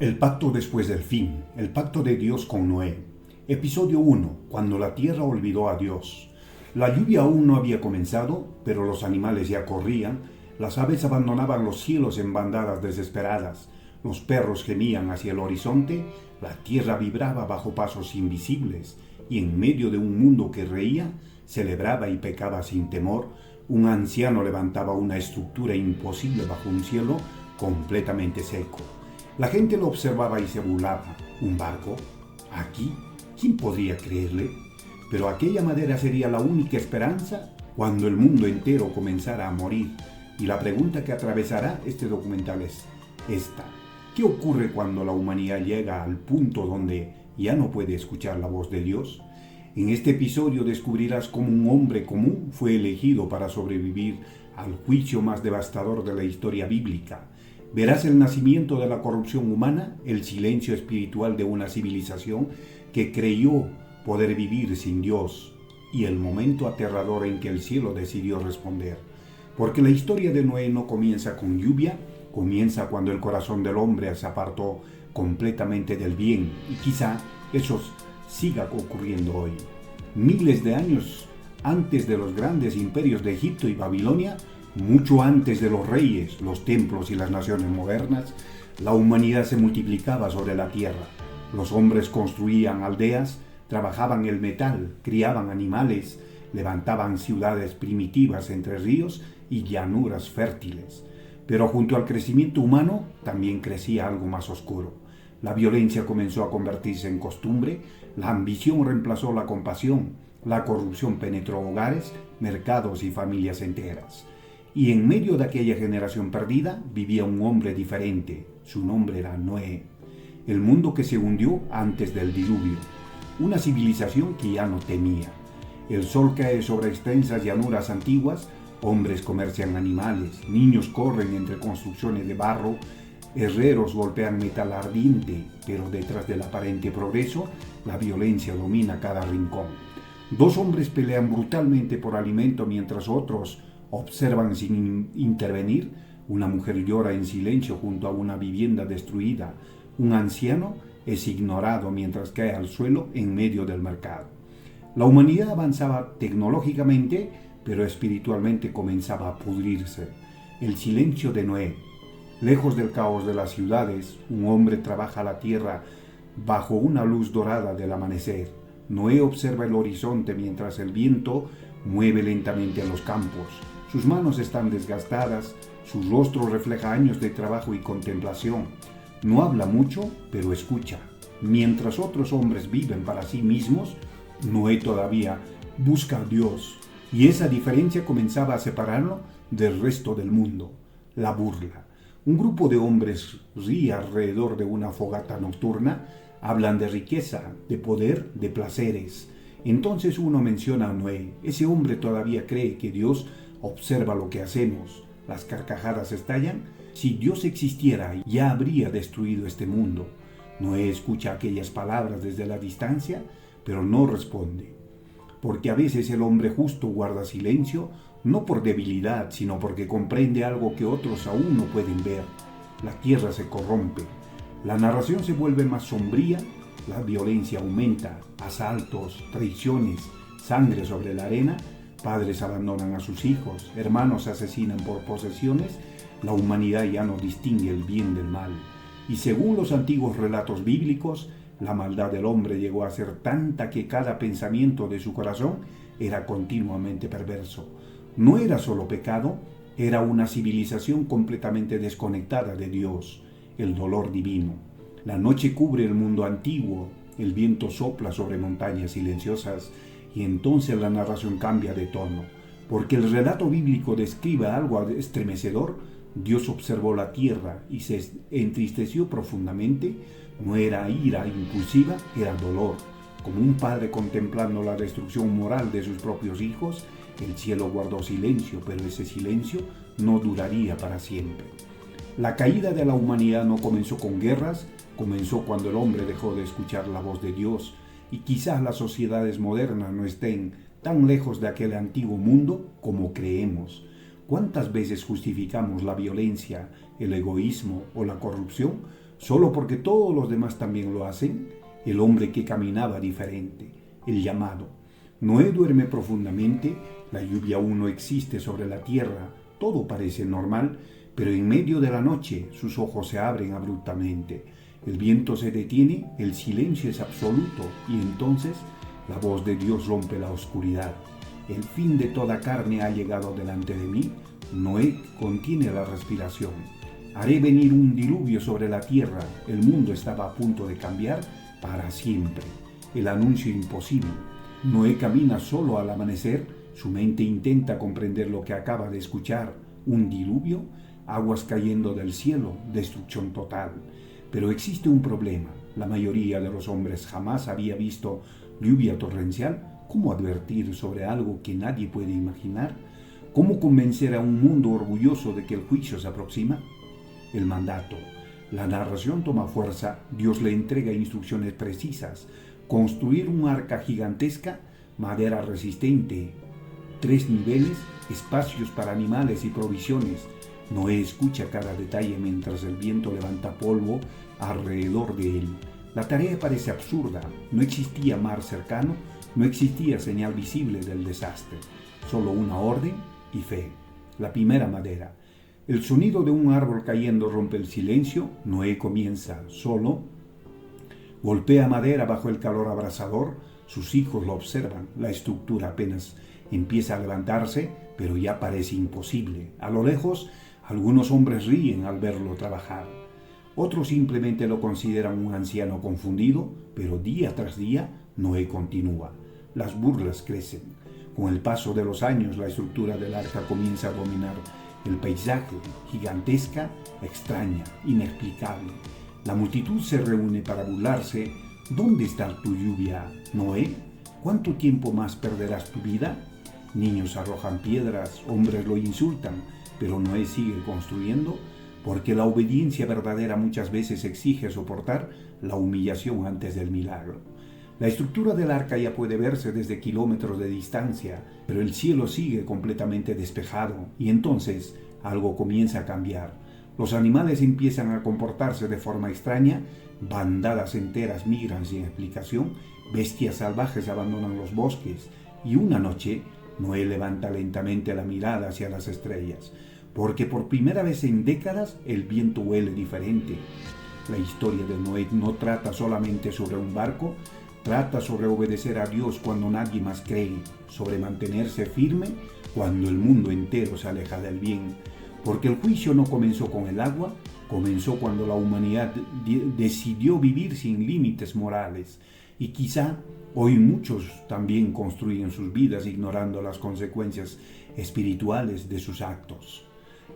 El pacto después del fin, el pacto de Dios con Noé. Episodio 1, cuando la tierra olvidó a Dios. La lluvia aún no había comenzado, pero los animales ya corrían, las aves abandonaban los cielos en bandadas desesperadas, los perros gemían hacia el horizonte, la tierra vibraba bajo pasos invisibles, y en medio de un mundo que reía, celebraba y pecaba sin temor, un anciano levantaba una estructura imposible bajo un cielo completamente seco. La gente lo observaba y se burlaba. ¿Un barco? ¿Aquí? ¿Quién podría creerle? Pero aquella madera sería la única esperanza cuando el mundo entero comenzara a morir. Y la pregunta que atravesará este documental es esta. ¿Qué ocurre cuando la humanidad llega al punto donde ya no puede escuchar la voz de Dios? En este episodio descubrirás cómo un hombre común fue elegido para sobrevivir al juicio más devastador de la historia bíblica. Verás el nacimiento de la corrupción humana, el silencio espiritual de una civilización que creyó poder vivir sin Dios y el momento aterrador en que el cielo decidió responder. Porque la historia de Noé no comienza con lluvia, comienza cuando el corazón del hombre se apartó completamente del bien y quizá eso siga ocurriendo hoy. Miles de años antes de los grandes imperios de Egipto y Babilonia, mucho antes de los reyes, los templos y las naciones modernas, la humanidad se multiplicaba sobre la tierra. Los hombres construían aldeas, trabajaban el metal, criaban animales, levantaban ciudades primitivas entre ríos y llanuras fértiles. Pero junto al crecimiento humano también crecía algo más oscuro. La violencia comenzó a convertirse en costumbre, la ambición reemplazó la compasión, la corrupción penetró hogares, mercados y familias enteras. Y en medio de aquella generación perdida vivía un hombre diferente. Su nombre era Noé. El mundo que se hundió antes del diluvio. Una civilización que ya no temía. El sol cae sobre extensas llanuras antiguas, hombres comercian animales, niños corren entre construcciones de barro, herreros golpean metal ardiente, pero detrás del aparente progreso, la violencia domina cada rincón. Dos hombres pelean brutalmente por alimento mientras otros observan sin intervenir. Una mujer llora en silencio junto a una vivienda destruida. Un anciano es ignorado mientras cae al suelo en medio del mercado. La humanidad avanzaba tecnológicamente, pero espiritualmente comenzaba a pudrirse. El silencio de Noé. Lejos del caos de las ciudades, un hombre trabaja la tierra bajo una luz dorada del amanecer. Noé observa el horizonte mientras el viento mueve lentamente a los campos. Sus manos están desgastadas, su rostro refleja años de trabajo y contemplación. No habla mucho, pero escucha. Mientras otros hombres viven para sí mismos, Noé todavía busca a Dios. Y esa diferencia comenzaba a separarlo del resto del mundo. La burla. Un grupo de hombres ríe alrededor de una fogata nocturna, hablan de riqueza, de poder, de placeres. Entonces uno menciona a Noé. Ese hombre todavía cree que Dios observa lo que hacemos. Las carcajadas estallan. Si Dios existiera, ya habría destruido este mundo. Noé escucha aquellas palabras desde la distancia, pero no responde. Porque a veces el hombre justo guarda silencio, no por debilidad, sino porque comprende algo que otros aún no pueden ver. La tierra se corrompe. La narración se vuelve más sombría, la violencia aumenta, asaltos, traiciones, sangre sobre la arena. Padres abandonan a sus hijos, hermanos asesinan por posesiones, la humanidad ya no distingue el bien del mal. Y según los antiguos relatos bíblicos, la maldad del hombre llegó a ser tanta que cada pensamiento de su corazón era continuamente perverso. No era solo pecado, era una civilización completamente desconectada de Dios, el dolor divino. La noche cubre el mundo antiguo, el viento sopla sobre montañas silenciosas, y entonces la narración cambia de tono. Porque el relato bíblico describe algo estremecedor, Dios observó la tierra y se entristeció profundamente. No era ira impulsiva, era dolor. Como un padre contemplando la destrucción moral de sus propios hijos, el cielo guardó silencio, pero ese silencio no duraría para siempre. La caída de la humanidad no comenzó con guerras, comenzó cuando el hombre dejó de escuchar la voz de Dios. Y quizás las sociedades modernas no estén tan lejos de aquel antiguo mundo como creemos. ¿Cuántas veces justificamos la violencia, el egoísmo o la corrupción Solo porque todos los demás también lo hacen, el hombre que caminaba diferente, el llamado. Noé duerme profundamente, la lluvia aún no existe sobre la tierra, todo parece normal, pero en medio de la noche sus ojos se abren abruptamente. El viento se detiene, el silencio es absoluto y entonces la voz de Dios rompe la oscuridad. El fin de toda carne ha llegado delante de mí. Noé contiene la respiración. Haré venir un diluvio sobre la tierra. El mundo estaba a punto de cambiar para siempre. El anuncio imposible. Noé camina solo al amanecer. Su mente intenta comprender lo que acaba de escuchar. Un diluvio, aguas cayendo del cielo, destrucción total. Pero existe un problema. La mayoría de los hombres jamás había visto lluvia torrencial. ¿Cómo advertir sobre algo que nadie puede imaginar? ¿Cómo convencer a un mundo orgulloso de que el juicio se aproxima? El mandato. La narración toma fuerza, Dios le entrega instrucciones precisas. Construir un arca gigantesca, madera resistente, 3 niveles, espacios para animales y provisiones. Noé escucha cada detalle mientras el viento levanta polvo alrededor de él. La tarea parece absurda, no existía mar cercano, no existía señal visible del desastre, solo una orden y fe. La primera madera. El sonido de un árbol cayendo rompe el silencio. Noé comienza solo. Golpea madera bajo el calor abrasador. Sus hijos lo observan. La estructura apenas empieza a levantarse, pero ya parece imposible. A lo lejos, algunos hombres ríen al verlo trabajar. Otros simplemente lo consideran un anciano confundido, pero día tras día Noé continúa. Las burlas crecen. Con el paso de los años, la estructura del arca comienza a dominar el paisaje, gigantesca, extraña, inexplicable. La multitud se reúne para burlarse. ¿Dónde está tu lluvia, Noé? ¿Cuánto tiempo más perderás tu vida? Niños arrojan piedras, hombres lo insultan, pero Noé sigue construyendo, porque la obediencia verdadera muchas veces exige soportar la humillación antes del milagro. La estructura del arca ya puede verse desde kilómetros de distancia, pero el cielo sigue completamente despejado y entonces algo comienza a cambiar. Los animales empiezan a comportarse de forma extraña, bandadas enteras migran sin explicación, bestias salvajes abandonan los bosques y una noche Noé levanta lentamente la mirada hacia las estrellas, porque por primera vez en décadas el viento huele diferente. La historia de Noé no trata solamente sobre un barco, trata sobre obedecer a Dios cuando nadie más cree, sobre mantenerse firme cuando el mundo entero se aleja del bien. Porque el juicio no comenzó con el agua, comenzó cuando la humanidad decidió vivir sin límites morales. Y quizá hoy muchos también construyen sus vidas ignorando las consecuencias espirituales de sus actos.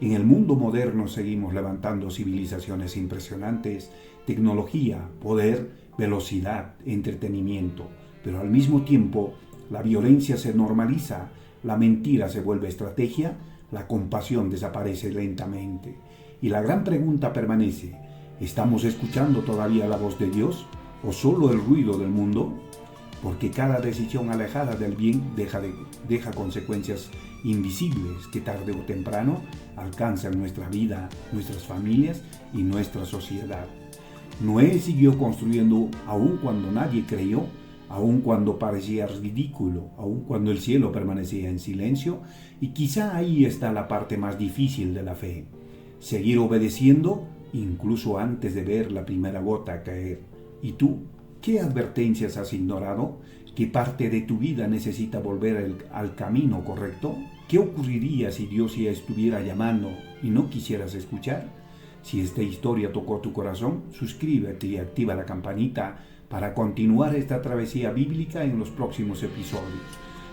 En el mundo moderno seguimos levantando civilizaciones impresionantes, tecnología, poder, velocidad, entretenimiento, pero al mismo tiempo la violencia se normaliza, la mentira se vuelve estrategia, la compasión desaparece lentamente. Y la gran pregunta permanece: ¿estamos escuchando todavía la voz de Dios o solo el ruido del mundo? Porque cada decisión alejada del bien deja consecuencias invisibles que tarde o temprano alcanzan nuestra vida, nuestras familias y nuestra sociedad. Noé siguió construyendo aun cuando nadie creyó, aun cuando parecía ridículo, aun cuando el cielo permanecía en silencio, y quizá ahí está la parte más difícil de la fe: seguir obedeciendo incluso antes de ver la primera gota caer. ¿Y tú? ¿Qué advertencias has ignorado? ¿Qué parte de tu vida necesita volver al camino correcto? ¿Qué ocurriría si Dios ya estuviera llamando y no quisieras escuchar? Si esta historia tocó tu corazón, suscríbete y activa la campanita para continuar esta travesía bíblica en los próximos episodios.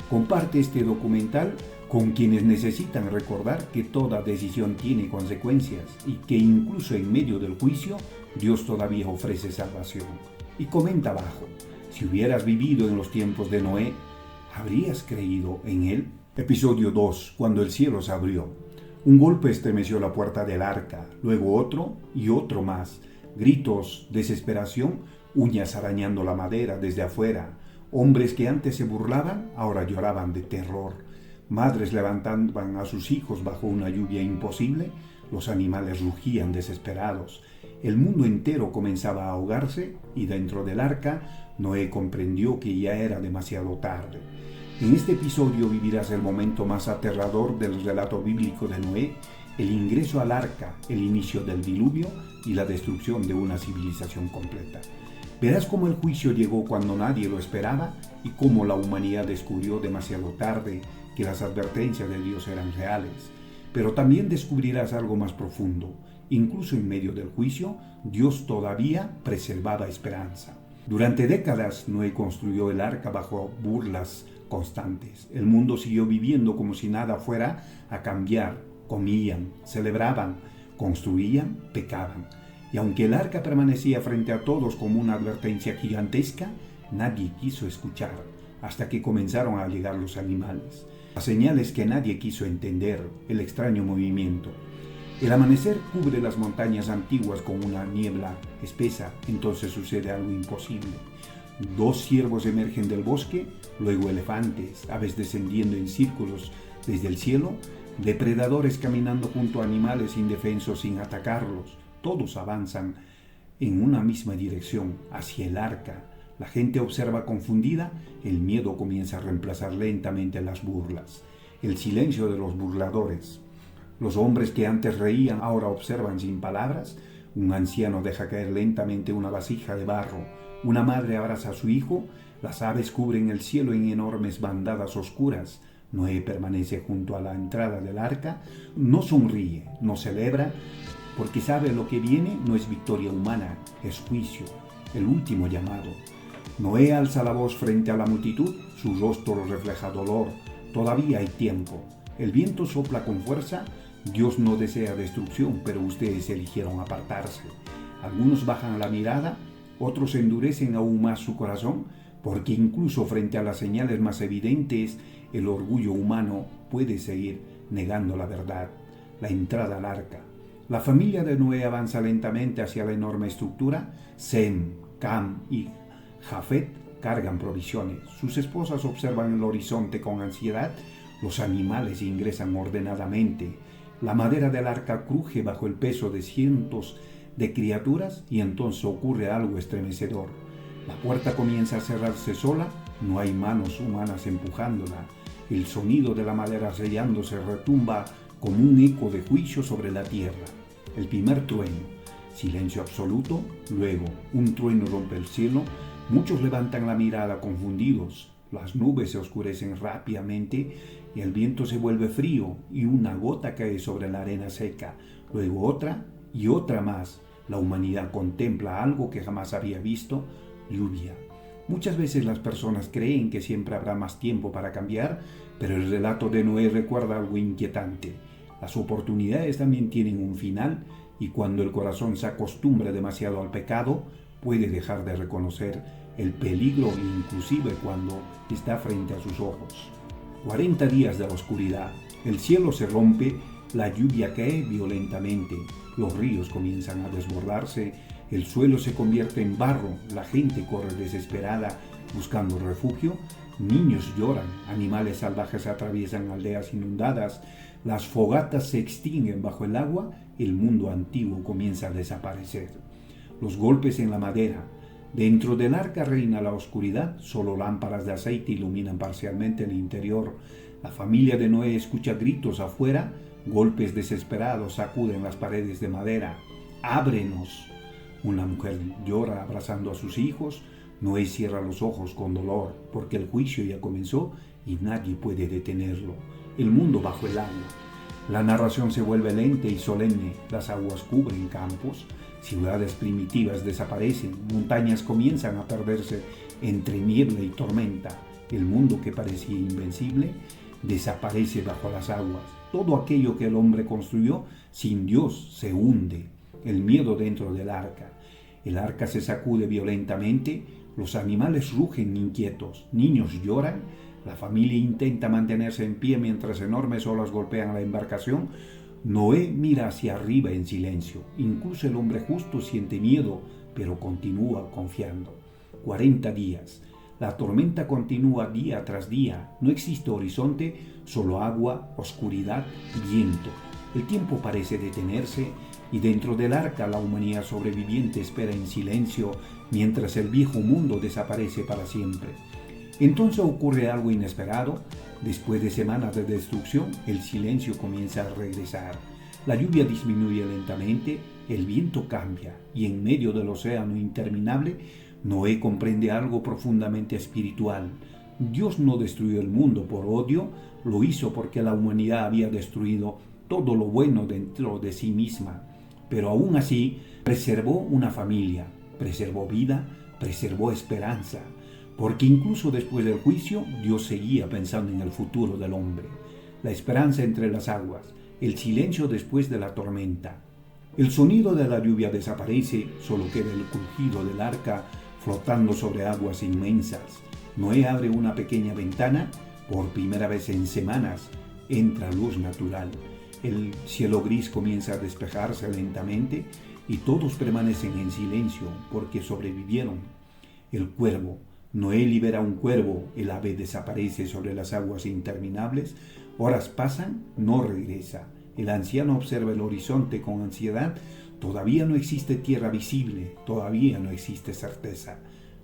Comparte este documental con quienes necesitan recordar que toda decisión tiene consecuencias y que incluso en medio del juicio, Dios todavía ofrece salvación. Y comenta abajo: si hubieras vivido en los tiempos de Noé, ¿habrías creído en él? Episodio 2. Cuando el cielo se abrió. Un golpe estremeció la puerta del arca, luego otro y otro más. Gritos, desesperación, uñas arañando la madera desde afuera. Hombres que antes se burlaban, ahora lloraban de terror. Madres levantaban a sus hijos bajo una lluvia imposible. Los animales rugían desesperados. El mundo entero comenzaba a ahogarse y dentro del arca Noé comprendió que ya era demasiado tarde. En este episodio vivirás el momento más aterrador del relato bíblico de Noé, el ingreso al arca, el inicio del diluvio y la destrucción de una civilización completa. Verás cómo el juicio llegó cuando nadie lo esperaba y cómo la humanidad descubrió demasiado tarde que las advertencias de Dios eran reales. Pero también descubrirás algo más profundo. Incluso en medio del juicio, Dios todavía preservaba esperanza. Durante décadas, Noé construyó el arca bajo burlas constantes. El mundo siguió viviendo como si nada fuera a cambiar. Comían, celebraban, construían, pecaban. Y aunque el arca permanecía frente a todos como una advertencia gigantesca, nadie quiso escuchar, hasta que comenzaron a llegar los animales. Las señales que nadie quiso entender, el extraño movimiento. El amanecer cubre las montañas antiguas con una niebla espesa, entonces sucede algo imposible. 2 ciervos emergen del bosque, luego elefantes, aves descendiendo en círculos desde el cielo, depredadores caminando junto a animales indefensos sin atacarlos. Todos avanzan en una misma dirección, hacia el arca. La gente observa confundida, el miedo comienza a reemplazar lentamente las burlas. El silencio de los burladores. Los hombres que antes reían ahora observan sin palabras. Un anciano deja caer lentamente una vasija de barro. Una madre abraza a su hijo. Las aves cubren el cielo en enormes bandadas oscuras. Noé permanece junto a la entrada del arca. No sonríe, no celebra, porque sabe lo que viene no es victoria humana, es juicio, el último llamado. Noé alza la voz frente a la multitud, su rostro refleja dolor. Todavía hay tiempo. El viento sopla con fuerza. Dios no desea destrucción, pero ustedes eligieron apartarse. Algunos bajan la mirada, otros endurecen aún más su corazón, porque incluso frente a las señales más evidentes, el orgullo humano puede seguir negando la verdad. La entrada al arca. La familia de Noé avanza lentamente hacia la enorme estructura. Sem, Cam y Jafet cargan provisiones. Sus esposas observan el horizonte con ansiedad. Los animales ingresan ordenadamente. La madera del arca cruje bajo el peso de cientos de criaturas y entonces ocurre algo estremecedor. La puerta comienza a cerrarse sola, no hay manos humanas empujándola. El sonido de la madera sellándose retumba como un eco de juicio sobre la tierra. El primer trueno, silencio absoluto, luego un trueno rompe el cielo, muchos levantan la mirada confundidos, las nubes se oscurecen rápidamente y el viento se vuelve frío y una gota cae sobre la arena seca, luego otra y otra más. La humanidad contempla algo que jamás había visto, lluvia. Muchas veces las personas creen que siempre habrá más tiempo para cambiar, pero el relato de Noé recuerda algo inquietante. Las oportunidades también tienen un final y cuando el corazón se acostumbra demasiado al pecado, puede dejar de reconocer el peligro inclusive cuando está frente a sus ojos. 40 días de la oscuridad. El cielo se rompe, la lluvia cae violentamente, los ríos comienzan a desbordarse, el suelo se convierte en barro, la gente corre desesperada buscando refugio, niños lloran, animales salvajes atraviesan aldeas inundadas, las fogatas se extinguen bajo el agua, el mundo antiguo comienza a desaparecer. Los golpes en la madera. Dentro del arca reina la oscuridad, solo lámparas de aceite iluminan parcialmente el interior. La familia de Noé escucha gritos afuera, golpes desesperados sacuden las paredes de madera. ¡Ábrenos! Una mujer llora abrazando a sus hijos. Noé cierra los ojos con dolor, porque el juicio ya comenzó y nadie puede detenerlo. El mundo bajo el agua. La narración se vuelve lenta y solemne. Las aguas cubren campos, ciudades primitivas desaparecen, montañas comienzan a perderse entre niebla y tormenta. El mundo que parecía invencible desaparece bajo las aguas. Todo aquello que el hombre construyó sin Dios se hunde. El miedo dentro del arca. El arca se sacude violentamente, los animales rugen inquietos, niños lloran, la familia intenta mantenerse en pie mientras enormes olas golpean la embarcación. Noé mira hacia arriba en silencio. Incluso el hombre justo siente miedo, pero continúa confiando. 40 días. La tormenta continúa día tras día. No existe horizonte, solo agua, oscuridad, viento. El tiempo parece detenerse. y dentro del arca la humanidad sobreviviente espera en silencio mientras el viejo mundo desaparece para siempre. Entonces ocurre algo inesperado. Después de semanas de destrucción, el silencio comienza a regresar. La lluvia disminuye lentamente, el viento cambia y en medio del océano interminable, Noé comprende algo profundamente espiritual. Dios no destruyó el mundo por odio, lo hizo porque la humanidad había destruido todo lo bueno dentro de sí misma. Pero aún así, preservó una familia, preservó vida, preservó esperanza. Porque incluso después del juicio, Dios seguía pensando en el futuro del hombre. La esperanza entre las aguas, el silencio después de la tormenta. El sonido de la lluvia desaparece, solo queda el crujido del arca flotando sobre aguas inmensas. Noé abre una pequeña ventana, por primera vez en semanas, entra luz natural. El cielo gris comienza a despejarse lentamente y todos permanecen en silencio porque sobrevivieron. El cuervo. Noé libera un cuervo, el ave desaparece sobre las aguas interminables, horas pasan, no regresa. El anciano observa el horizonte con ansiedad, todavía no existe tierra visible, todavía no existe certeza.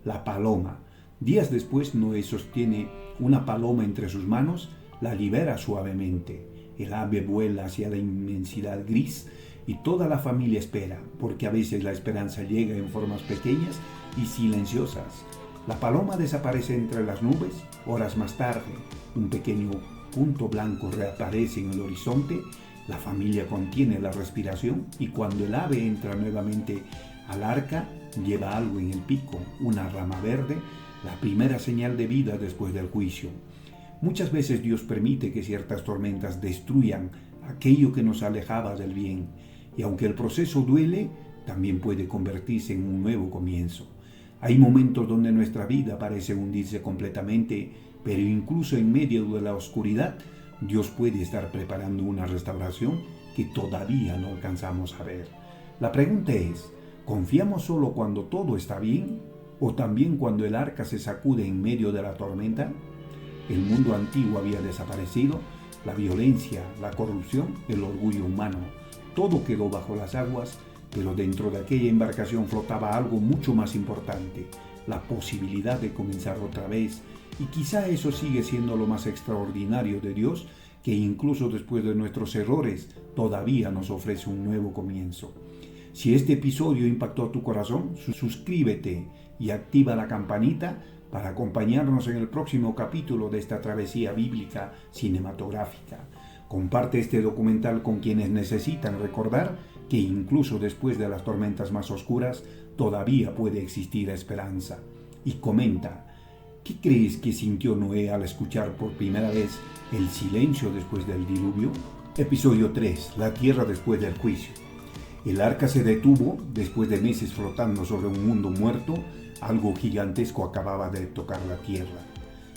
La paloma. Días después Noé sostiene una paloma entre sus manos, la libera suavemente. El ave vuela hacia la inmensidad gris y toda la familia espera, porque a veces la esperanza llega en formas pequeñas y silenciosas. La paloma desaparece entre las nubes, horas más tarde, un pequeño punto blanco reaparece en el horizonte, la familia contiene la respiración y cuando el ave entra nuevamente al arca, lleva algo en el pico, una rama verde, la primera señal de vida después del juicio. Muchas veces Dios permite que ciertas tormentas destruyan aquello que nos alejaba del bien, y aunque el proceso duele, también puede convertirse en un nuevo comienzo. Hay momentos donde nuestra vida parece hundirse completamente, pero incluso en medio de la oscuridad, Dios puede estar preparando una restauración que todavía no alcanzamos a ver. La pregunta es, ¿confiamos solo cuando todo está bien o también cuando el arca se sacude en medio de la tormenta? El mundo antiguo había desaparecido, la violencia, la corrupción, el orgullo humano, todo quedó bajo las aguas. Pero dentro de aquella embarcación flotaba algo mucho más importante, la posibilidad de comenzar otra vez. Y quizá eso sigue siendo lo más extraordinario de Dios, que incluso después de nuestros errores, todavía nos ofrece un nuevo comienzo. Si este episodio impactó tu corazón, suscríbete y activa la campanita para acompañarnos en el próximo capítulo de esta travesía bíblica cinematográfica. Comparte este documental con quienes necesitan recordar que incluso después de las tormentas más oscuras, todavía puede existir esperanza. Y comenta, ¿qué crees que sintió Noé al escuchar por primera vez el silencio después del diluvio? Episodio 3. La tierra después del juicio. El arca se detuvo después de meses flotando sobre un mundo muerto. Algo gigantesco acababa de tocar la tierra.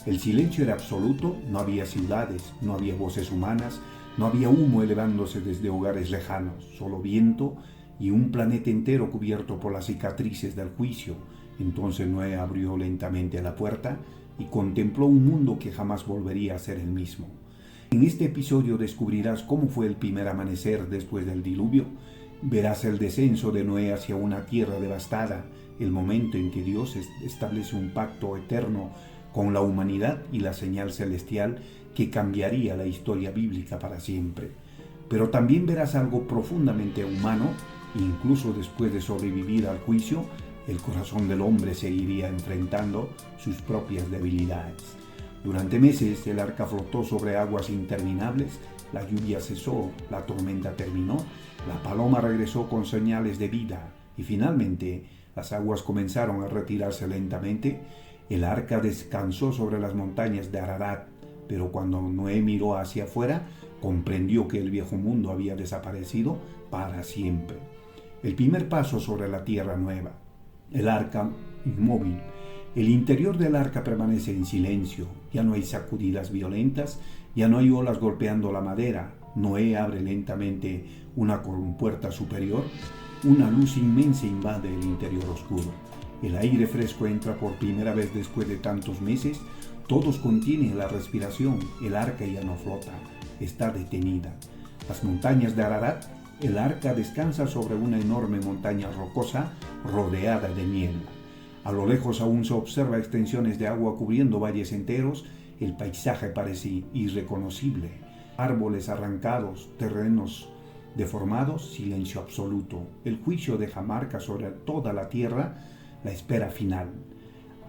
El silencio era absoluto, no había ciudades, no había voces humanas, no había humo elevándose desde hogares lejanos, solo viento y un planeta entero cubierto por las cicatrices del juicio. Entonces Noé abrió lentamente la puerta y contempló un mundo que jamás volvería a ser el mismo. En este episodio descubrirás cómo fue el primer amanecer después del diluvio. Verás el descenso de Noé hacia una tierra devastada, el momento en que Dios establece un pacto eterno con la humanidad y la señal celestial que cambiaría la historia bíblica para siempre. Pero también verás algo profundamente humano, incluso después de sobrevivir al juicio, el corazón del hombre seguiría enfrentando sus propias debilidades. Durante meses el arca flotó sobre aguas interminables, la lluvia cesó, la tormenta terminó, la paloma regresó con señales de vida y finalmente las aguas comenzaron a retirarse lentamente. El arca descansó sobre las montañas de Ararat, pero cuando Noé miró hacia afuera, comprendió que el viejo mundo había desaparecido para siempre. El primer paso sobre la tierra nueva. El arca inmóvil. El interior del arca permanece en silencio. Ya no hay sacudidas violentas, ya no hay olas golpeando la madera. Noé abre lentamente una compuerta superior. Una luz inmensa invade el interior oscuro. El aire fresco entra por primera vez después de tantos meses. Todos contienen la respiración. El arca ya no flota, está detenida. Las montañas de Ararat El arca descansa sobre una enorme montaña rocosa rodeada de niebla. A lo lejos aún se observa extensiones de agua cubriendo valles enteros. El paisaje parece irreconocible. Árboles arrancados, terrenos deformados, silencio absoluto. El juicio deja marcas sobre toda la tierra, la espera final.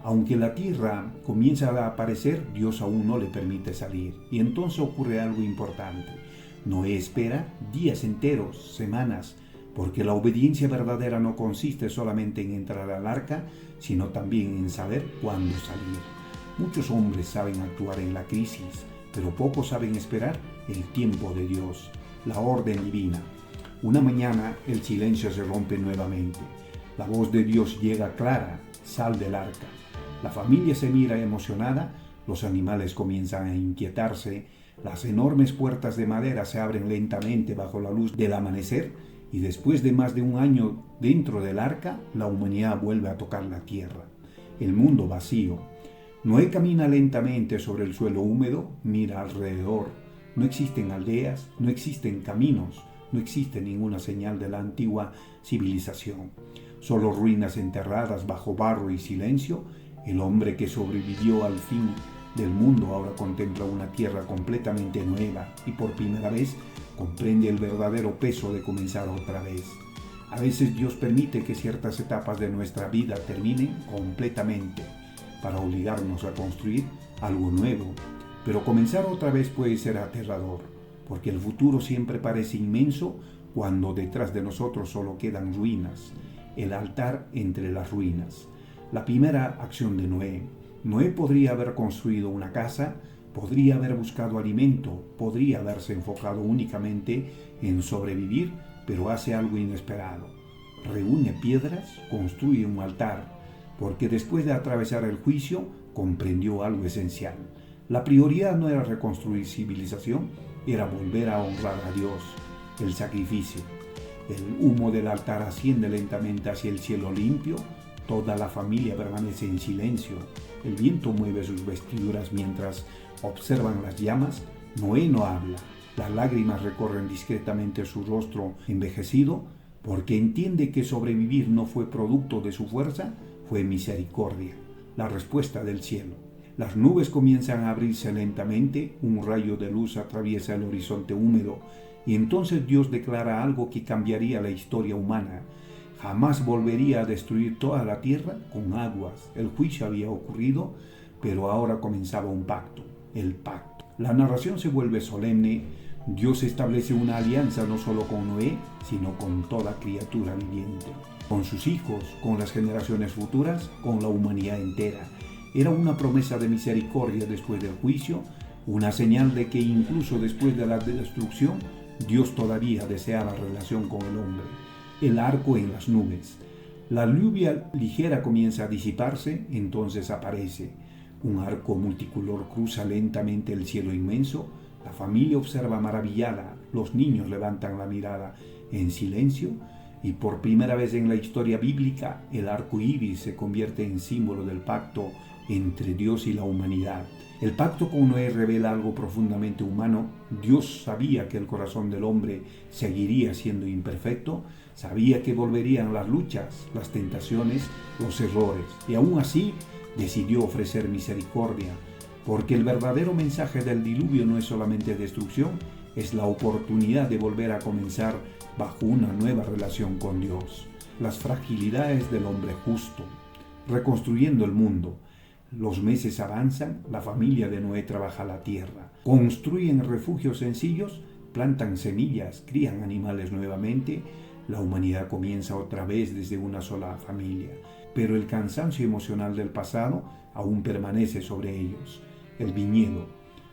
Aunque la tierra comienza a aparecer, Dios aún no le permite salir. Y entonces ocurre algo importante. Noé espera días enteros, semanas, porque la obediencia verdadera no consiste solamente en entrar al arca, sino también en saber cuándo salir. Muchos hombres saben actuar en la crisis, pero pocos saben esperar el tiempo de Dios, la orden divina. Una mañana el silencio se rompe nuevamente. La voz de Dios llega clara: sal del arca. La familia se mira emocionada, los animales comienzan a inquietarse, las enormes puertas de madera se abren lentamente bajo la luz del amanecer y después de más de un año dentro del arca, la humanidad vuelve a tocar la tierra. El mundo vacío. Noé camina lentamente sobre el suelo húmedo, mira alrededor. No existen aldeas, no existen caminos, no existe ninguna señal de la antigua civilización. Solo ruinas enterradas bajo barro y silencio. El hombre que sobrevivió al fin del mundo ahora contempla una tierra completamente nueva y por primera vez comprende el verdadero peso de comenzar otra vez. A veces Dios permite que ciertas etapas de nuestra vida terminen completamente para obligarnos a construir algo nuevo. Pero comenzar otra vez puede ser aterrador, porque el futuro siempre parece inmenso cuando detrás de nosotros solo quedan ruinas, el altar entre las ruinas. La primera acción de Noé. Noé podría haber construido una casa, podría haber buscado alimento, podría haberse enfocado únicamente en sobrevivir, pero hace algo inesperado. Reúne piedras, construye un altar, porque después de atravesar el juicio, comprendió algo esencial. La prioridad no era reconstruir civilización, era volver a honrar a Dios, el sacrificio. El humo del altar asciende lentamente hacia el cielo limpio. Toda la familia permanece en silencio. El viento mueve sus vestiduras mientras observan las llamas. Noé no habla. Las lágrimas recorren discretamente su rostro envejecido, porque entiende que sobrevivir no fue producto de su fuerza, fue misericordia, la respuesta del cielo. Las nubes comienzan a abrirse lentamente, un rayo de luz atraviesa el horizonte húmedo, y entonces Dios declara algo que cambiaría la historia humana. Jamás volvería a destruir toda la tierra con aguas. El juicio había ocurrido, pero ahora comenzaba un pacto, el pacto. La narración se vuelve solemne. Dios establece una alianza no solo con Noé, sino con toda criatura viviente, con sus hijos, con las generaciones futuras, con la humanidad entera. Era una promesa de misericordia después del juicio, una señal de que incluso después de la destrucción, Dios todavía desea la relación con el hombre. El arco en las nubes. La lluvia ligera comienza a disiparse, entonces aparece. Un arco multicolor cruza lentamente el cielo inmenso. La familia observa maravillada, los niños levantan la mirada en silencio y por primera vez en la historia bíblica el arco iris se convierte en símbolo del pacto entre Dios y la humanidad. El pacto con Noé revela algo profundamente humano. Dios sabía que el corazón del hombre seguiría siendo imperfecto, sabía que volverían las luchas, las tentaciones, los errores, y aún así decidió ofrecer misericordia, porque el verdadero mensaje del diluvio no es solamente destrucción, es la oportunidad de volver a comenzar bajo una nueva relación con Dios. Las fragilidades del hombre justo, reconstruyendo el mundo. Los meses avanzan, la familia de Noé trabaja la tierra, construyen refugios sencillos, plantan semillas, crían animales nuevamente. La humanidad comienza otra vez desde una sola familia, pero el cansancio emocional del pasado aún permanece sobre ellos. El viñedo.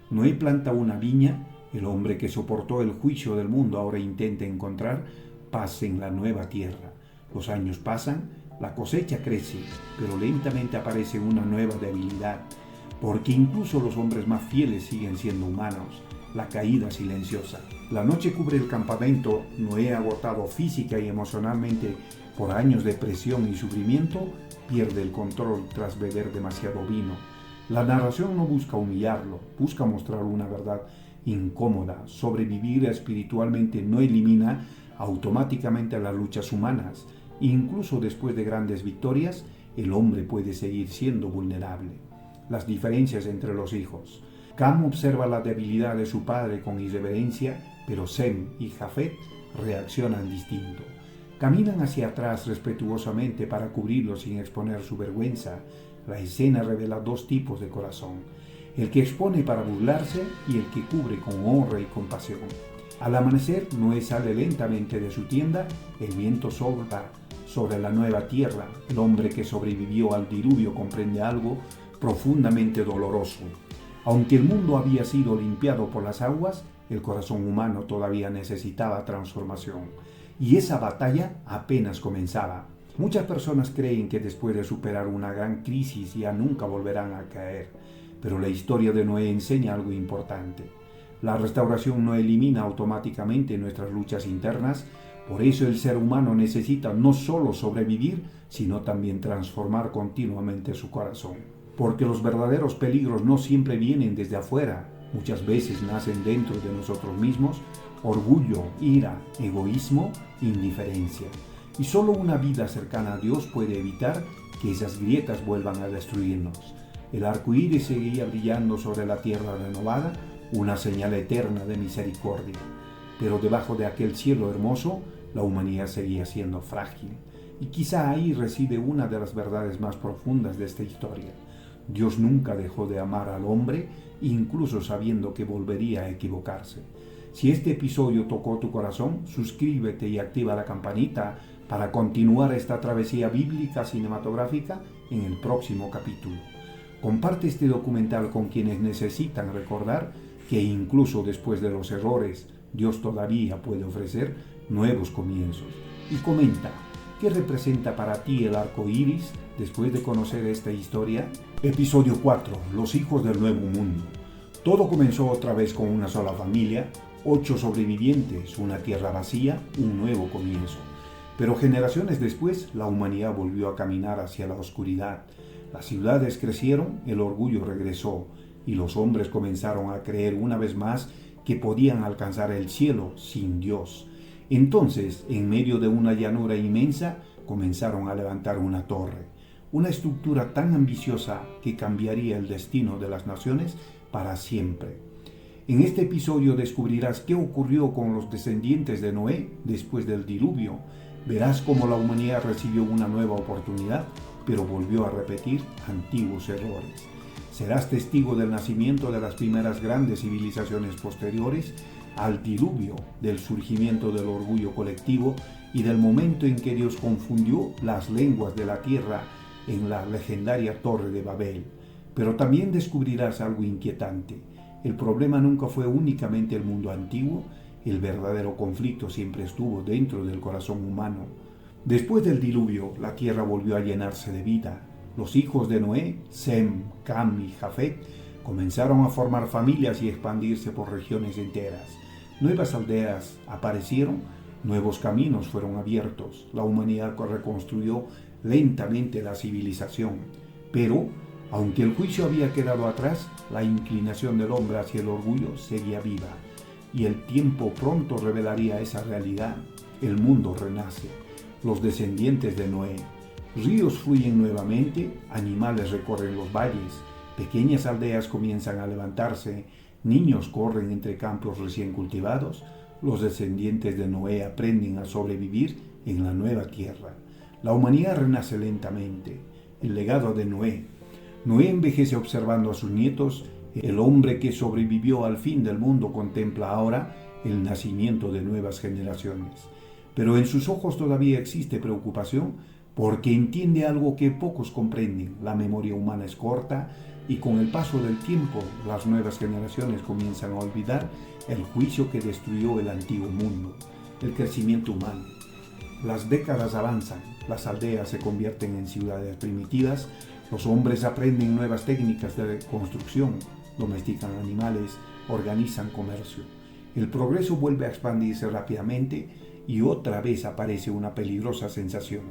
Noé planta una viña. El hombre que soportó el juicio del mundo ahora intenta encontrar paz en la nueva tierra. Los años pasan, la cosecha crece, pero lentamente aparece una nueva debilidad, porque incluso los hombres más fieles siguen siendo humanos. La caída silenciosa. La noche cubre el campamento. Noé, agotado física y emocionalmente por años de presión y sufrimiento, pierde el control tras beber demasiado vino. La narración no busca humillarlo, busca mostrar una verdad incómoda. Sobrevivir espiritualmente no elimina automáticamente a las luchas humanas. Incluso después de grandes victorias, el hombre puede seguir siendo vulnerable. Las diferencias entre los hijos. Cam observa la debilidad de su padre con irreverencia, pero Sem y Jafet reaccionan distinto. Caminan hacia atrás respetuosamente para cubrirlo sin exponer su vergüenza. La escena revela dos tipos de corazón: el que expone para burlarse y el que cubre con honra y compasión. Al amanecer, Noé sale lentamente de su tienda. El viento sopla sobre la nueva tierra. El hombre que sobrevivió al diluvio comprende algo profundamente doloroso. Aunque el mundo había sido limpiado por las aguas, el corazón humano todavía necesitaba transformación. Y esa batalla apenas comenzaba. Muchas personas creen que después de superar una gran crisis ya nunca volverán a caer. Pero la historia de Noé enseña algo importante. La restauración no elimina automáticamente nuestras luchas internas. Por eso el ser humano necesita no solo sobrevivir, sino también transformar continuamente su corazón. Porque los verdaderos peligros no siempre vienen desde afuera. Muchas veces nacen dentro de nosotros mismos: orgullo, ira, egoísmo, indiferencia. Y solo una vida cercana a Dios puede evitar que esas grietas vuelvan a destruirnos. El arco iris seguía brillando sobre la tierra renovada, una señal eterna de misericordia. Pero debajo de aquel cielo hermoso, la humanidad seguía siendo frágil. Y quizá ahí reside una de las verdades más profundas de esta historia. Dios nunca dejó de amar al hombre, incluso sabiendo que volvería a equivocarse. Si este episodio tocó tu corazón, suscríbete y activa la campanita para continuar esta travesía bíblica cinematográfica en el próximo capítulo. Comparte este documental con quienes necesitan recordar que incluso después de los errores, Dios todavía puede ofrecer nuevos comienzos. Y comenta, ¿qué representa para ti el arco iris después de conocer esta historia? Episodio 4. Los hijos del nuevo mundo. Todo comenzó otra vez con una sola familia, 8 sobrevivientes, una tierra vacía, un nuevo comienzo. Pero generaciones después, la humanidad volvió a caminar hacia la oscuridad. Las ciudades crecieron, el orgullo regresó, y los hombres comenzaron a creer una vez más que podían alcanzar el cielo sin Dios. Entonces, en medio de una llanura inmensa, comenzaron a levantar una torre, una estructura tan ambiciosa que cambiaría el destino de las naciones para siempre. En este episodio descubrirás qué ocurrió con los descendientes de Noé después del diluvio. Verás cómo la humanidad recibió una nueva oportunidad, pero volvió a repetir antiguos errores. Serás testigo del nacimiento de las primeras grandes civilizaciones posteriores al diluvio, del surgimiento del orgullo colectivo y del momento en que Dios confundió las lenguas de la tierra en la legendaria Torre de Babel. Pero también descubrirás algo inquietante. El problema nunca fue únicamente el mundo antiguo, el verdadero conflicto siempre estuvo dentro del corazón humano. Después del diluvio, la tierra volvió a llenarse de vida. Los hijos de Noé, Sem, Cam y Jafet, comenzaron a formar familias y expandirse por regiones enteras. Nuevas aldeas aparecieron, nuevos caminos fueron abiertos. La humanidad reconstruyó lentamente la civilización. Pero, aunque el juicio había quedado atrás, la inclinación del hombre hacia el orgullo seguía viva. Y el tiempo pronto revelaría esa realidad. El mundo renace. Los descendientes de Noé. Ríos fluyen nuevamente, animales recorren los valles, pequeñas aldeas comienzan a levantarse, niños corren entre campos recién cultivados. Los descendientes de Noé aprenden a sobrevivir en la nueva tierra. La humanidad renace lentamente. El legado de Noé. Noé envejece observando a sus nietos. El hombre que sobrevivió al fin del mundo contempla ahora el nacimiento de nuevas generaciones. Pero en sus ojos todavía existe preocupación porque entiende algo que pocos comprenden. La memoria humana es corta y con el paso del tiempo las nuevas generaciones comienzan a olvidar el juicio que destruyó el antiguo mundo. El crecimiento humano. Las décadas avanzan, las aldeas se convierten en ciudades primitivas, los hombres aprenden nuevas técnicas de construcción, domestican animales, organizan comercio. El progreso vuelve a expandirse rápidamente y otra vez aparece una peligrosa sensación.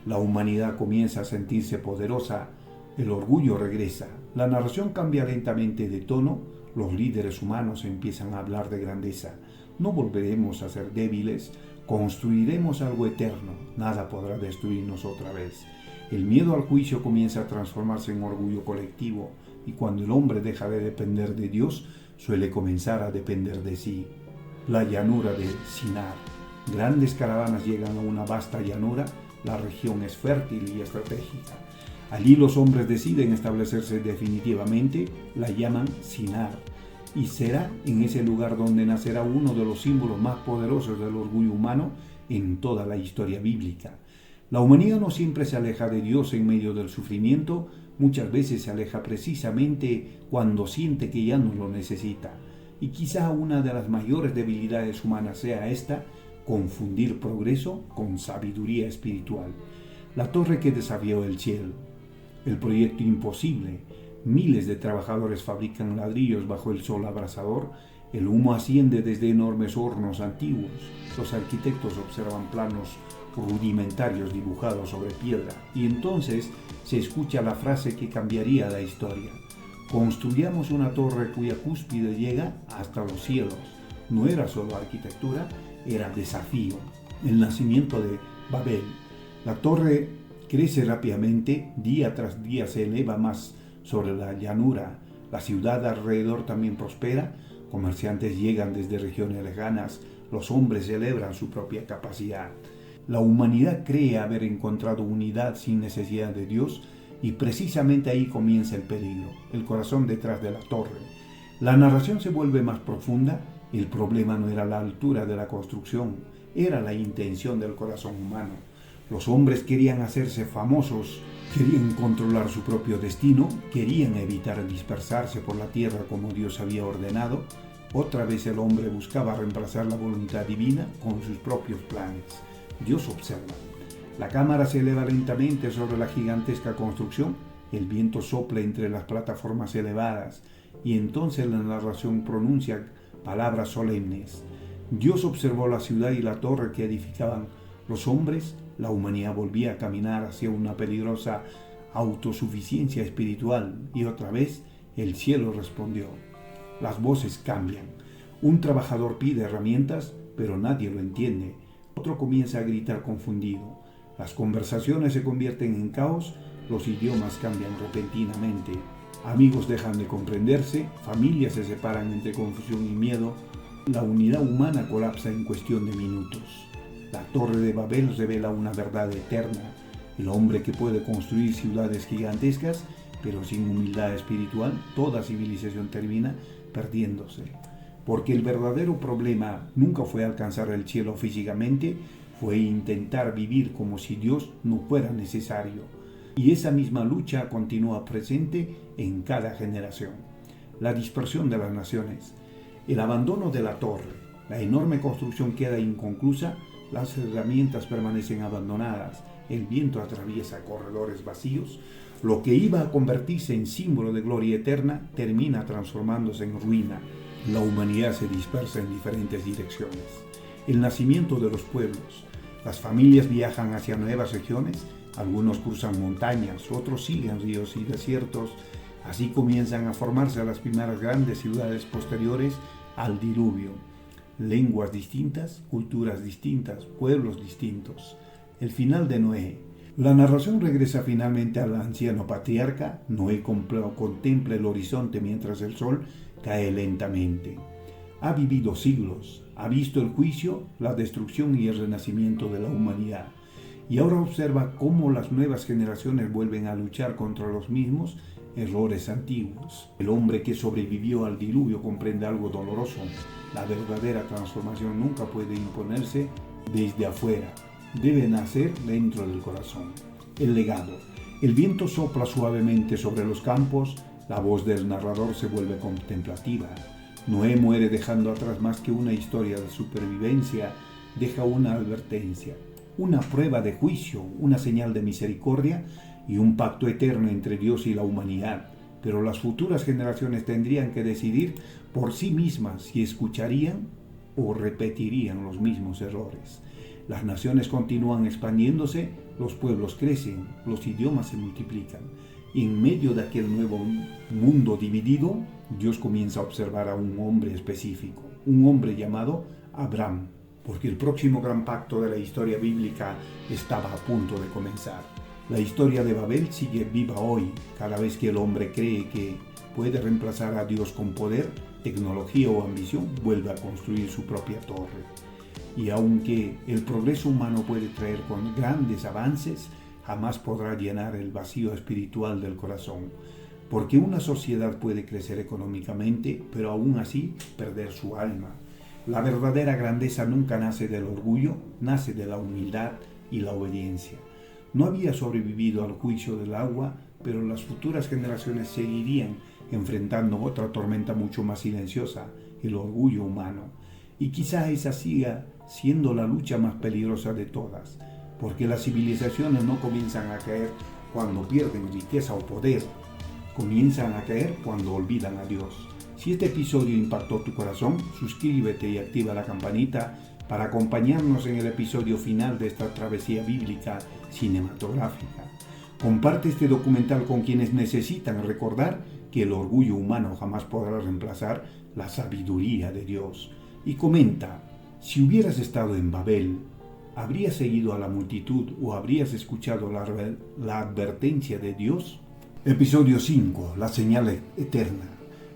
La humanidad comienza a sentirse poderosa, el orgullo regresa. La narración cambia lentamente de tono, los líderes humanos empiezan a hablar de grandeza. No volveremos a ser débiles, Construiremos algo eterno, nada podrá destruirnos otra vez. El miedo al juicio comienza a transformarse en orgullo colectivo, y cuando el hombre deja de depender de Dios, suele comenzar a depender de sí. La llanura de Sinar. Grandes caravanas llegan a una vasta llanura. La región es fértil y estratégica. Allí los hombres deciden establecerse definitivamente, la llaman Sinar, y será en ese lugar donde nacerá uno de los símbolos más poderosos del orgullo humano en toda la historia bíblica. La humanidad no siempre se aleja de Dios en medio del sufrimiento, muchas veces se aleja precisamente cuando siente que ya no lo necesita. Y quizá una de las mayores debilidades humanas sea esta: confundir progreso con sabiduría espiritual. La torre que desafió el cielo. El proyecto imposible. Miles de trabajadores fabrican ladrillos bajo el sol abrasador. El humo asciende desde enormes hornos antiguos. Los arquitectos observan planos rudimentarios dibujados sobre piedra. Y entonces se escucha la frase que cambiaría la historia: construyamos una torre cuya cúspide llega hasta los cielos. No era solo arquitectura, era desafío. El nacimiento de Babel. La torre crece rápidamente, día tras día se eleva más sobre la llanura. La ciudad alrededor también prospera, comerciantes llegan desde regiones lejanas, los hombres celebran su propia capacidad. La humanidad cree haber encontrado unidad sin necesidad de Dios, y precisamente ahí comienza el peligro, el corazón detrás de la torre. La narración se vuelve más profunda. El problema no era la altura de la construcción, era la intención del corazón humano. Los hombres querían hacerse famosos, querían controlar su propio destino, querían evitar dispersarse por la tierra como Dios había ordenado. Otra vez el hombre buscaba reemplazar la voluntad divina con sus propios planes. Dios observa. La cámara se eleva lentamente sobre la gigantesca construcción, el viento sopla entre las plataformas elevadas, y entonces la narración pronuncia palabras solemnes. Dios observó la ciudad y la torre que edificaban los hombres. La humanidad volvía a caminar hacia una peligrosa autosuficiencia espiritual, y otra vez el cielo respondió. Las voces cambian. Un trabajador pide herramientas, pero nadie lo entiende. Otro comienza a gritar confundido. Las conversaciones se convierten en caos, los idiomas cambian repentinamente. Amigos dejan de comprenderse, familias se separan entre confusión y miedo. La unidad humana colapsa en cuestión de minutos. La Torre de Babel revela una verdad eterna. El hombre que puede construir ciudades gigantescas, pero sin humildad espiritual, toda civilización termina perdiéndose. Porque el verdadero problema nunca fue alcanzar el cielo físicamente, fue intentar vivir como si Dios no fuera necesario. Y esa misma lucha continúa presente en cada generación. La dispersión de las naciones, el abandono de la torre, la enorme construcción queda inconclusa, las herramientas permanecen abandonadas, el viento atraviesa corredores vacíos, lo que iba a convertirse en símbolo de gloria eterna termina transformándose en ruina. La humanidad se dispersa en diferentes direcciones. El nacimiento de los pueblos, las familias viajan hacia nuevas regiones. Algunos cruzan montañas, otros siguen ríos y desiertos. Así comienzan a formarse las primeras grandes ciudades posteriores al diluvio. Lenguas distintas, culturas distintas, pueblos distintos. El final de Noé. La narración regresa finalmente al anciano patriarca. Noé contempla el horizonte mientras el sol cae lentamente. Ha vivido siglos, ha visto el juicio, la destrucción y el renacimiento de la humanidad. Y ahora observa cómo las nuevas generaciones vuelven a luchar contra los mismos errores antiguos. El hombre que sobrevivió al diluvio comprende algo doloroso. La verdadera transformación nunca puede imponerse desde afuera. Debe nacer dentro del corazón. El legado. El viento sopla suavemente sobre los campos. La voz del narrador se vuelve contemplativa. Noé muere dejando atrás más que una historia de supervivencia. Deja una advertencia, una prueba de juicio, una señal de misericordia y un pacto eterno entre Dios y la humanidad. Pero las futuras generaciones tendrían que decidir por sí mismas si escucharían o repetirían los mismos errores. Las naciones continúan expandiéndose, los pueblos crecen, los idiomas se multiplican. En medio de aquel nuevo mundo dividido, Dios comienza a observar a un hombre específico, un hombre llamado Abraham. porque el próximo gran pacto de la historia bíblica estaba a punto de comenzar. La historia de Babel sigue viva hoy, cada vez que el hombre cree que puede reemplazar a Dios con poder, tecnología o ambición, vuelve a construir su propia torre. Y aunque el progreso humano puede traer con grandes avances, jamás podrá llenar el vacío espiritual del corazón, porque una sociedad puede crecer económicamente, pero aún así perder su alma. La verdadera grandeza nunca nace del orgullo, nace de la humildad y la obediencia. No había sobrevivido al juicio del agua, pero las futuras generaciones seguirían enfrentando otra tormenta mucho más silenciosa, el orgullo humano. Y quizá esa siga siendo la lucha más peligrosa de todas, porque las civilizaciones no comienzan a caer cuando pierden riqueza o poder, comienzan a caer cuando olvidan a Dios. Si este episodio impactó tu corazón, suscríbete y activa la campanita para acompañarnos en el episodio final de esta travesía bíblica cinematográfica. Comparte este documental con quienes necesitan recordar que el orgullo humano jamás podrá reemplazar la sabiduría de Dios. Y comenta, si hubieras estado en Babel, ¿habrías seguido a la multitud o habrías escuchado la advertencia de Dios? Episodio 5. La señal eterna.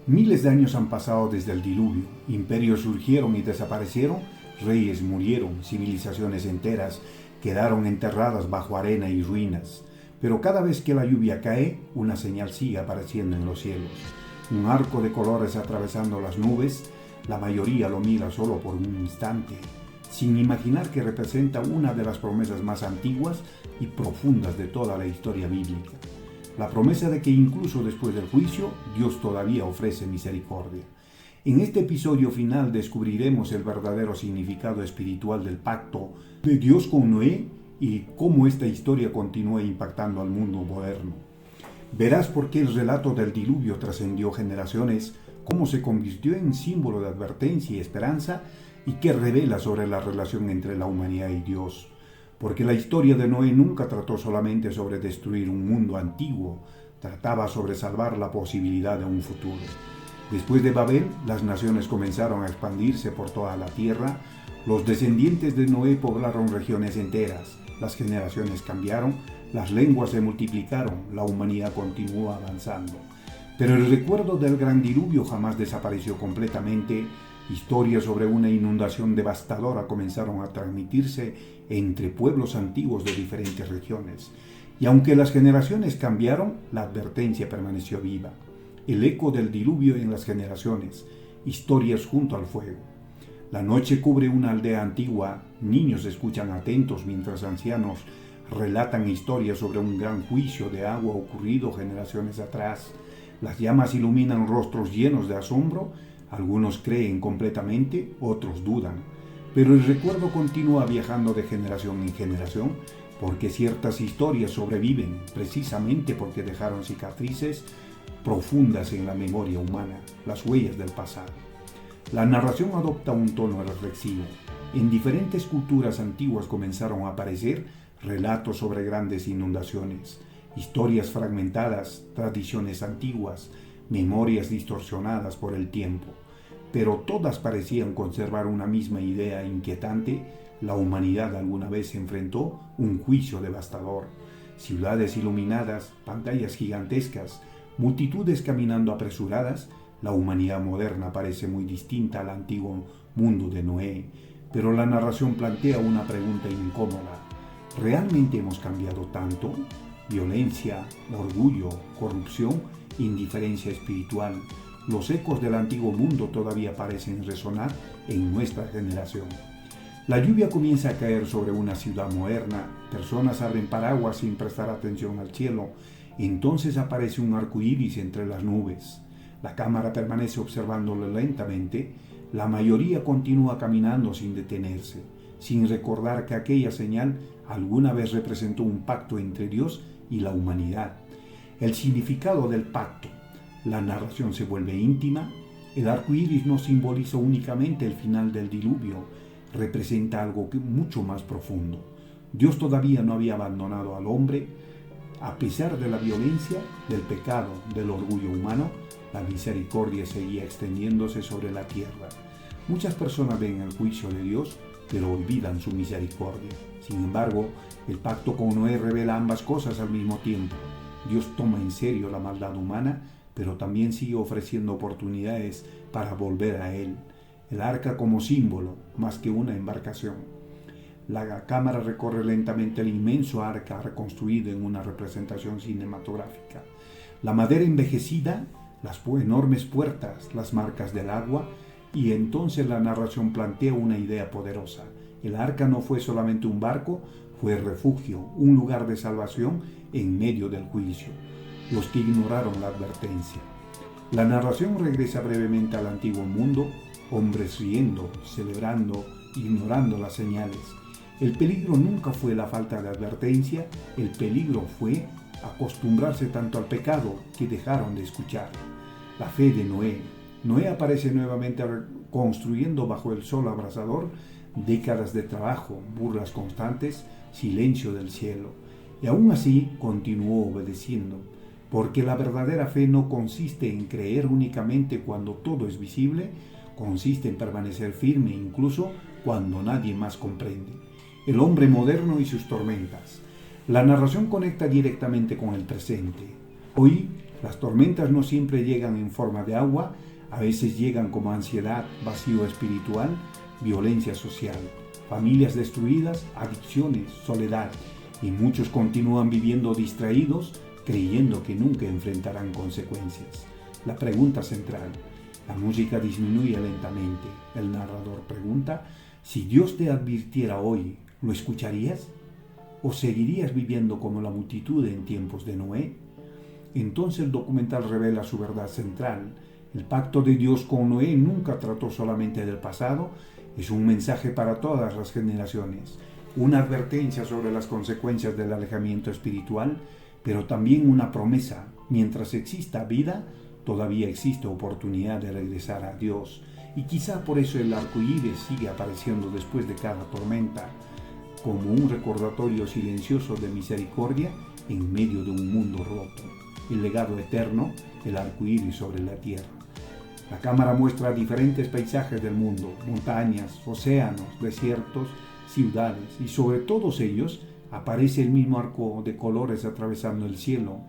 Miles de años han pasado desde el diluvio. Imperios surgieron y desaparecieron, reyes murieron, civilizaciones enteras quedaron enterradas bajo arena y ruinas. Pero cada vez que la lluvia cae, una señal sigue apareciendo en los cielos. Un arco de colores atravesando las nubes, la mayoría lo mira solo por un instante, sin imaginar que representa una de las promesas más antiguas y profundas de toda la historia bíblica. La promesa de que incluso después del juicio, Dios todavía ofrece misericordia. En este episodio final descubriremos el verdadero significado espiritual del pacto de Dios con Noé y cómo esta historia continúa impactando al mundo moderno. Verás por qué el relato del diluvio trascendió generaciones, cómo se convirtió en símbolo de advertencia y esperanza y qué revela sobre la relación entre la humanidad y Dios. Porque la historia de Noé nunca trató solamente sobre destruir un mundo antiguo, trataba sobre salvar la posibilidad de un futuro. Después de Babel, las naciones comenzaron a expandirse por toda la tierra, los descendientes de Noé poblaron regiones enteras, las generaciones cambiaron, las lenguas se multiplicaron, la humanidad continuó avanzando. Pero el recuerdo del gran diluvio jamás desapareció completamente. Historias sobre una inundación devastadora comenzaron a transmitirse entre pueblos antiguos de diferentes regiones. Y aunque las generaciones cambiaron, la advertencia permaneció viva. El eco del diluvio en las generaciones, historias junto al fuego. La noche cubre una aldea antigua, niños escuchan atentos mientras ancianos relatan historias sobre un gran juicio de agua ocurrido generaciones atrás. Las llamas iluminan rostros llenos de asombro, algunos creen completamente, otros dudan. Pero el recuerdo continúa viajando de generación en generación, porque ciertas historias sobreviven precisamente porque dejaron cicatrices profundas en la memoria humana, las huellas del pasado. La narración adopta un tono reflexivo. En diferentes culturas antiguas comenzaron a aparecer relatos sobre grandes inundaciones, historias fragmentadas, tradiciones antiguas, memorias distorsionadas por el tiempo. Pero todas parecían conservar una misma idea inquietante: la humanidad alguna vez enfrentó un juicio devastador. Ciudades iluminadas, pantallas gigantescas, multitudes caminando apresuradas. La humanidad moderna parece muy distinta al antiguo mundo de Noé, pero la narración plantea una pregunta incómoda. ¿Realmente hemos cambiado tanto? Violencia, orgullo, corrupción, indiferencia espiritual. Los ecos del antiguo mundo todavía parecen resonar en nuestra generación. La lluvia comienza a caer sobre una ciudad moderna, personas abren paraguas sin prestar atención al cielo, entonces aparece un arco iris entre las nubes. La cámara permanece observándolo lentamente, la mayoría continúa caminando sin detenerse, sin recordar que aquella señal alguna vez representó un pacto entre Dios y la humanidad. El significado del pacto. La narración se vuelve íntima. El arco iris no simboliza únicamente el final del diluvio, representa algo mucho más profundo. Dios todavía no había abandonado al hombre. A pesar de la violencia, del pecado, del orgullo humano, la misericordia seguía extendiéndose sobre la tierra. Muchas personas ven el juicio de Dios pero olvidan su misericordia. Sin embargo, el pacto con Noé revela ambas cosas al mismo tiempo. Dios toma en serio la maldad humana, pero también sigue ofreciendo oportunidades para volver a Él. El arca como símbolo, más que una embarcación. La cámara recorre lentamente el inmenso arca reconstruido en una representación cinematográfica. La madera envejecida, las enormes puertas, las marcas del agua, y entonces la narración plantea una idea poderosa. El arca no fue solamente un barco, fue refugio, un lugar de salvación en medio del juicio. Los que ignoraron la advertencia. La narración regresa brevemente al antiguo mundo, hombres riendo, celebrando, ignorando las señales. El peligro nunca fue la falta de advertencia, el peligro fue acostumbrarse tanto al pecado que dejaron de escuchar. La fe de Noé. Noé aparece nuevamente construyendo bajo el sol abrasador, décadas de trabajo, burlas constantes, silencio del cielo. Y aún así continuó obedeciendo, porque la verdadera fe no consiste en creer únicamente cuando todo es visible, consiste en permanecer firme incluso cuando nadie más comprende. El hombre moderno y sus tormentas. La narración conecta directamente con el presente. Hoy, las tormentas no siempre llegan en forma de agua, a veces llegan como ansiedad, vacío espiritual, violencia social, familias destruidas, adicciones, soledad, y muchos continúan viviendo distraídos, creyendo que nunca enfrentarán consecuencias. La pregunta central. La música disminuye lentamente. El narrador pregunta: si Dios te advirtiera hoy, ¿lo escucharías? ¿O seguirías viviendo como la multitud en tiempos de Noé? Entonces el documental revela su verdad central. El pacto de Dios con Noé nunca trató solamente del pasado, es un mensaje para todas las generaciones, una advertencia sobre las consecuencias del alejamiento espiritual, pero también una promesa: mientras exista vida, todavía existe oportunidad de regresar a Dios. Y quizá por eso el arco iris sigue apareciendo después de cada tormenta, como un recordatorio silencioso de misericordia en medio de un mundo roto. El legado eterno, el arco iris sobre la tierra. La cámara muestra diferentes paisajes del mundo: montañas, océanos, desiertos, ciudades, y sobre todos ellos aparece el mismo arco de colores atravesando el cielo.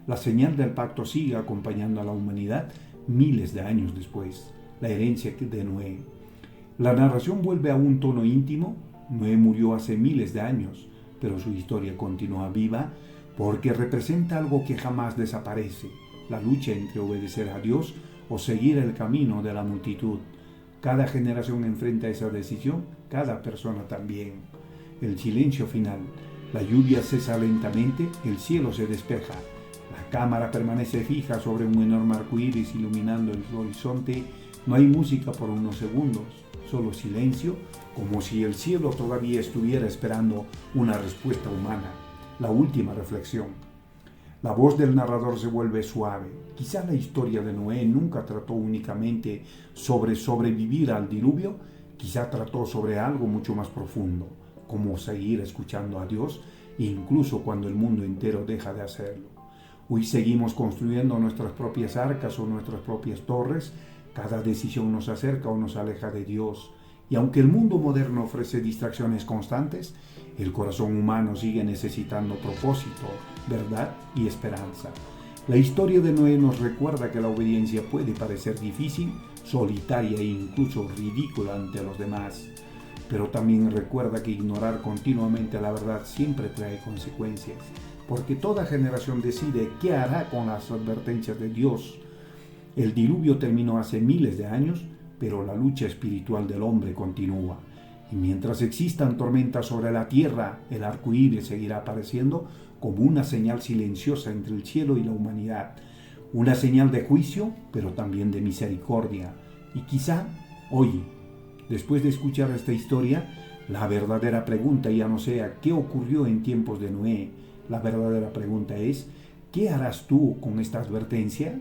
La señal del pacto sigue acompañando a la humanidad miles de años después. La herencia de Noé. La narración vuelve a un tono íntimo. Noé murió hace miles de años, pero su historia continúa viva porque representa algo que jamás desaparece: la lucha entre obedecer a Dios o seguir el camino de la multitud. Cada generación enfrenta esa decisión, cada persona también. El silencio final. La lluvia cesa lentamente, el cielo se despeja. La cámara permanece fija sobre un enorme arco iris iluminando el horizonte. No hay música por unos segundos, solo silencio, como si el cielo todavía estuviera esperando una respuesta humana. La última reflexión. La voz del narrador se vuelve suave. Quizá la historia de Noé nunca trató únicamente sobre sobrevivir al diluvio, quizá trató sobre algo mucho más profundo, como seguir escuchando a Dios, incluso cuando el mundo entero deja de hacerlo. Hoy seguimos construyendo nuestras propias arcas o nuestras propias torres. Cada decisión nos acerca o nos aleja de Dios. Y aunque el mundo moderno ofrece distracciones constantes, el corazón humano sigue necesitando propósito, verdad y esperanza. La historia de Noé nos recuerda que la obediencia puede parecer difícil, solitaria e incluso ridícula ante los demás, pero también recuerda que ignorar continuamente la verdad siempre trae consecuencias, porque toda generación decide qué hará con las advertencias de Dios. El diluvio terminó hace miles de años, pero la lucha espiritual del hombre continúa. Y mientras existan tormentas sobre la tierra, el arco iris seguirá apareciendo como una señal silenciosa entre el cielo y la humanidad. Una señal de juicio, pero también de misericordia. Y quizá hoy, después de escuchar esta historia, la verdadera pregunta ya no sea ¿qué ocurrió en tiempos de Noé? La verdadera pregunta es ¿qué harás tú con esta advertencia?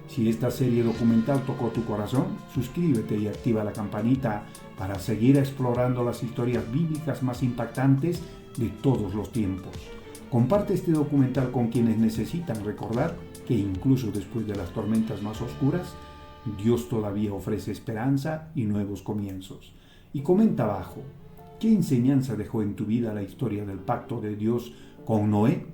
Si esta serie documental tocó tu corazón, suscríbete y activa la campanita para seguir explorando las historias bíblicas más impactantes de todos los tiempos. Comparte este documental con quienes necesitan recordar que incluso después de las tormentas más oscuras, Dios todavía ofrece esperanza y nuevos comienzos. Y comenta abajo, ¿Qué enseñanza dejó en tu vida la historia del pacto de Dios con Noé?